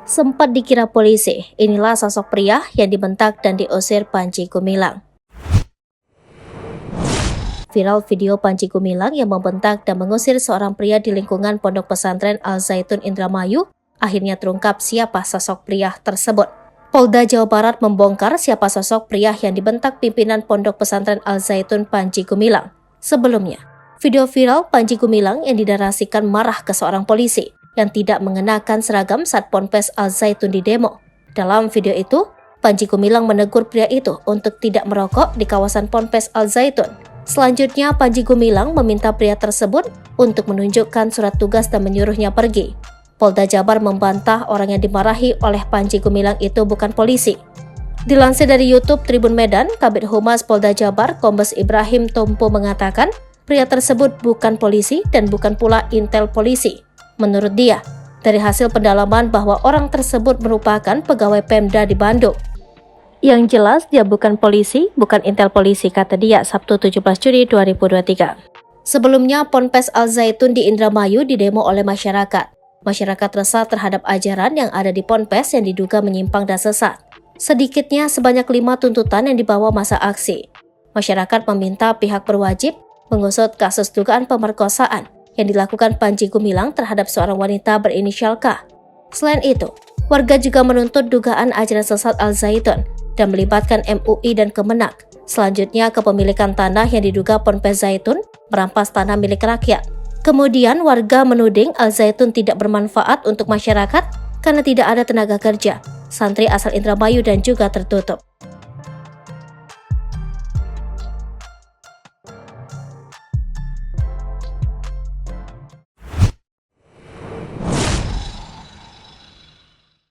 Sempat dikira polisi, inilah sosok pria yang dibentak dan diusir Panji Gumilang. Viral video Panji Gumilang yang membentak dan mengusir seorang pria di lingkungan Pondok Pesantren Al Zaitun Indramayu akhirnya terungkap siapa sosok pria tersebut. Polda Jawa Barat membongkar siapa sosok pria yang dibentak pimpinan Pondok Pesantren Al Zaitun Panji Gumilang. Sebelumnya, video viral Panji Gumilang yang dinarasikan marah ke seorang polisi yang tidak mengenakan seragam saat Ponpes Al Zaitun di demo. Dalam video itu, Panji Gumilang menegur pria itu untuk tidak merokok di kawasan Ponpes Al Zaitun. Selanjutnya, Panji Gumilang meminta pria tersebut untuk menunjukkan surat tugas dan menyuruhnya pergi. Polda Jabar membantah orang yang dimarahi oleh Panji Gumilang itu bukan polisi. Dilansir dari YouTube Tribun Medan, Kabid Humas Polda Jabar, Kombes Ibrahim Tompo mengatakan, pria tersebut bukan polisi dan bukan pula intel polisi. Menurut dia, dari hasil pendalaman bahwa orang tersebut merupakan pegawai Pemda di Bandung. Yang jelas dia bukan polisi, bukan intel polisi, kata dia Sabtu 17 Juni 2023. Sebelumnya, Ponpes Al Zaitun di Indramayu didemo oleh masyarakat. Masyarakat resah terhadap ajaran yang ada di Ponpes yang diduga menyimpang dan sesat. Sedikitnya sebanyak 5 tuntutan yang dibawa masa aksi. Masyarakat meminta pihak berwajib mengusut kasus dugaan pemerkosaan yang dilakukan Panji Gumilang terhadap seorang wanita berinisial K. Selain itu, warga juga menuntut dugaan ajaran sesat Al Zaitun dan melibatkan MUI dan Kemenak. Selanjutnya, kepemilikan tanah yang diduga Ponpes Zaitun merampas tanah milik rakyat. Kemudian, warga menuding Al Zaitun tidak bermanfaat untuk masyarakat karena tidak ada tenaga kerja, santri asal Indramayu dan juga tertutup.